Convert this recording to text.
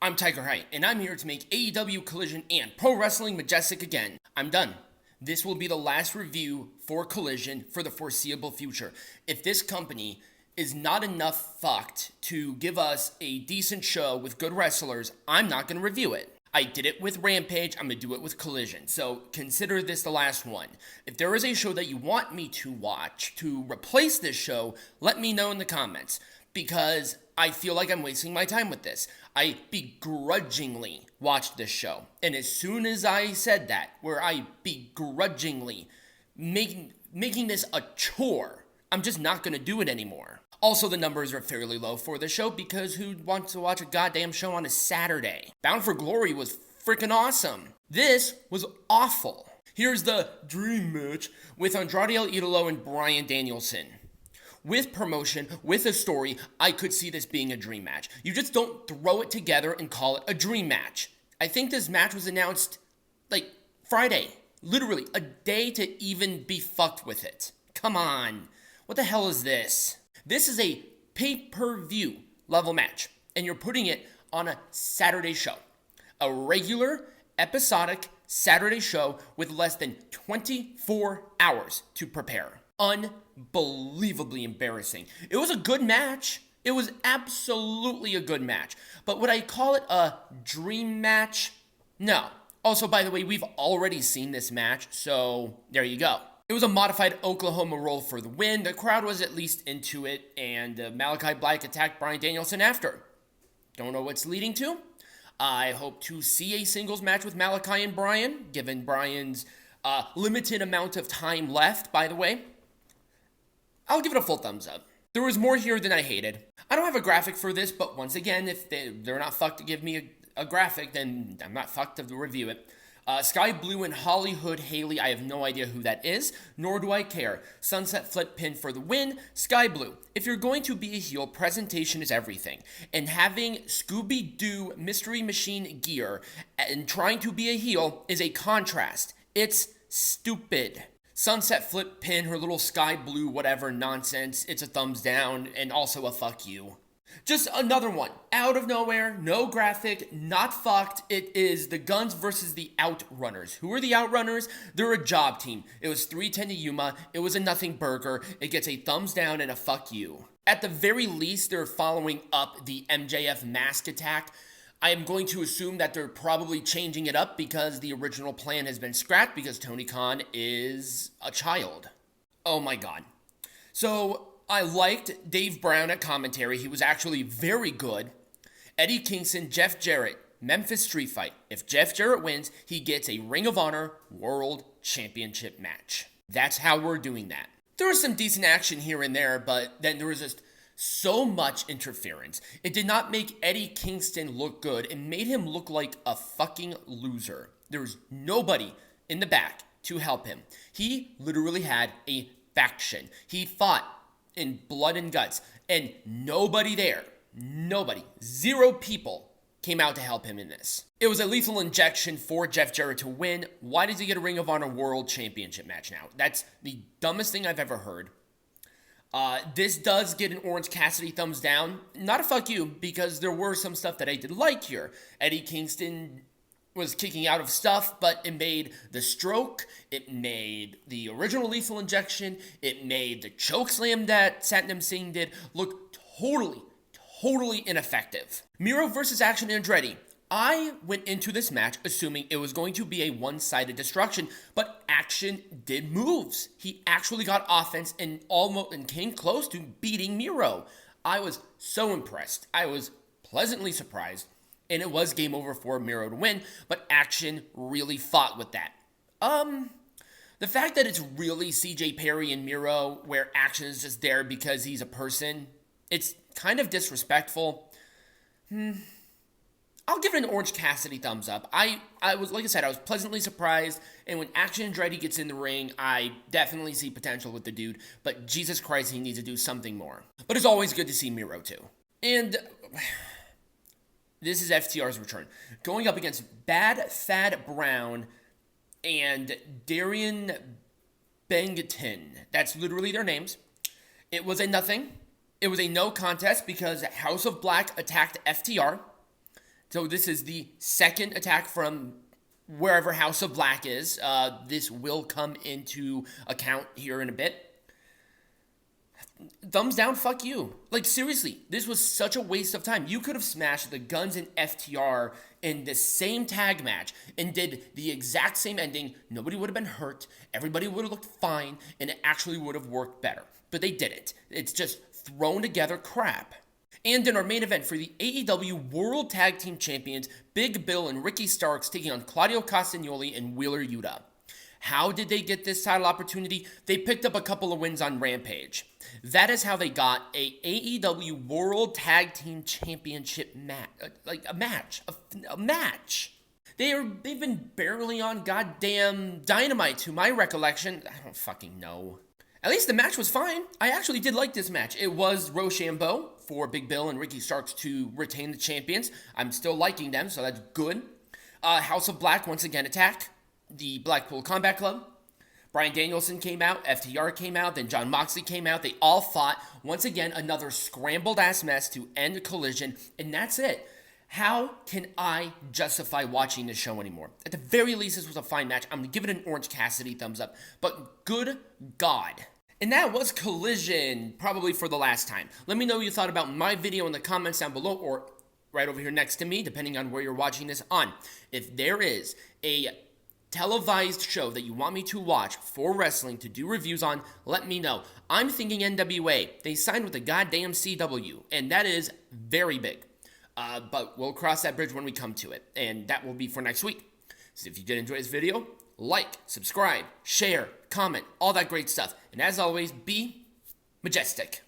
I'm Tiger Height, and I'm here to make AEW Collision and Pro Wrestling Majestic again. I'm done. This will be the last review for Collision for the foreseeable future. If this company is not enough fucked to give us a decent show with good wrestlers, I'm not going to review it. I did it with Rampage, I'm going to do it with Collision, so consider this the last one. If there is a show that you want me to watch to replace this show, let me know in the comments, because I feel like I'm wasting my time with this. I begrudgingly watched this show, and as soon as I said that, where I begrudgingly making this a chore, I'm just not going to do it anymore. Also, the numbers are fairly low for the show because who wants to watch a goddamn show on a Saturday? Bound for Glory was freaking awesome. This was awful. Here's the dream match with Andrade, Idolo, and Bryan Danielson. With promotion, with a story, I could see this being a dream match. You just don't throw it together and call it a dream match. I think this match was announced, Friday. Literally, a day to even be fucked with it. Come on. What the hell is this? This is a pay-per-view level match, and you're putting it on a Saturday show. A regular, episodic Saturday show with less than 24 hours to prepare. Unbelievably embarrassing. It was a good match. It was absolutely a good match. But would I call it a dream match? No. Also, by the way, we've already seen this match, so there you go. It was a modified Oklahoma roll for the win. The crowd was at least into it, and Malachi Black attacked Bryan Danielson after. Don't know what's leading to. I hope to see a singles match with Malachi and Bryan, given Bryan's limited amount of time left, by the way. I'll give it a full thumbs up. There was more here than I hated. I don't have a graphic for this, but once again, if they're not fucked to give me a graphic, then I'm not fucked to review it. Skye Blue and Hollyhood Hailey, I have no idea who that is, nor do I care. Sunset Flip pin for the win. Skye Blue, if you're going to be a heel, presentation is everything. And having Scooby-Doo Mystery Machine gear and trying to be a heel is a contrast. It's stupid. Sunset Flip pin, her little Skye Blue whatever nonsense, it's a thumbs down and also a fuck you. Just another one. Out of nowhere, no graphic, not fucked. It is the Guns versus the Outrunners. Who are the Outrunners? They're a job team. It was 310 to Yuma. It was a nothing burger. It gets a thumbs down and a fuck you. At the very least, they're following up the MJF mask attack. I am going to assume that they're probably changing it up because the original plan has been scrapped because Tony Khan is a child. Oh my god. So I liked Dave Brown at commentary. He was actually very good. Eddie Kingston, Jeff Jarrett, Memphis street fight. If Jeff Jarrett wins, he gets a Ring of Honor World Championship match. That's how we're doing that. There was some decent action here and there, but then there was just so much interference. It did not make Eddie Kingston look good. It made him look like a fucking loser. There was nobody in the back to help him. He literally had a faction. He fought in blood and guts, and nobody there, zero people came out to help him in this. It was a lethal injection for Jeff Jarrett to win. Why does he get a Ring of Honor World Championship match now? That's the dumbest thing I've ever heard. This does get an Orange Cassidy thumbs down. Not a fuck you, because there were some stuff that I did like here. Eddie Kingston was kicking out of stuff, but it made the stroke, it made the original lethal injection, it made the choke slam that Satnam Singh did look totally ineffective. Miro versus Action Andretti. I went into this match assuming it was going to be a one-sided destruction, but Action did moves. He actually got offense and came close to beating Miro. I was so impressed. I was pleasantly surprised. And it was game over for Miro to win, but Action really fought with that. The fact that it's really CJ Perry and Miro, where Action is just there because he's a person, it's kind of disrespectful. I'll give it an Orange Cassidy thumbs up. I was, like I said, I was pleasantly surprised, and when Action Andretti gets in the ring, I definitely see potential with the dude, but Jesus Christ, he needs to do something more. But it's always good to see Miro, too. And this is FTR's return. Going up against Bad Thad Brown and Darian Bengston. That's literally their names. It was a nothing. It was a no contest because House of Black attacked FTR. So this is the second attack from wherever House of Black is. This will come into account here in a bit. Thumbs down, fuck you. Like, seriously, this was such a waste of time. You could have smashed the Guns and FTR in the same tag match and did the exact same ending. Nobody would have been hurt. Everybody would have looked fine, and it actually would have worked better. But they didn't. It's just thrown together crap. And in our main event for the AEW World Tag Team Champions, Big Bill and Ricky Starks taking on Claudio Castagnoli and Wheeler Yuta. How did they get this title opportunity? They picked up a couple of wins on Rampage. That is how they got a AEW World Tag Team Championship match. A match. They've been barely on goddamn Dynamite to my recollection. I don't fucking know. At least the match was fine. I actually did like this match. It was Rochambeau for Big Bill and Ricky Starks to retain the champions. I'm still liking them, so that's good. House of Black once again attack the Blackpool Combat Club. Bryan Danielson came out, FTR came out, then Jon Moxley came out. They all fought. Once again, another scrambled-ass mess to end Collision, and that's it. How can I justify watching this show anymore? At the very least, this was a fine match. I'm going to give it an Orange Cassidy thumbs up, but good God. And that was Collision, probably for the last time. Let me know what you thought about my video in the comments down below, or right over here next to me, depending on where you're watching this on. If there is a televised show that you want me to watch for wrestling to do reviews on, let me know. I'm thinking NWA. They signed with the goddamn CW, and that is very big. But we'll cross that bridge when we come to it, and that will be for next week. So if you did enjoy this video, like, subscribe, share, comment, all that great stuff. And as always, be majestic.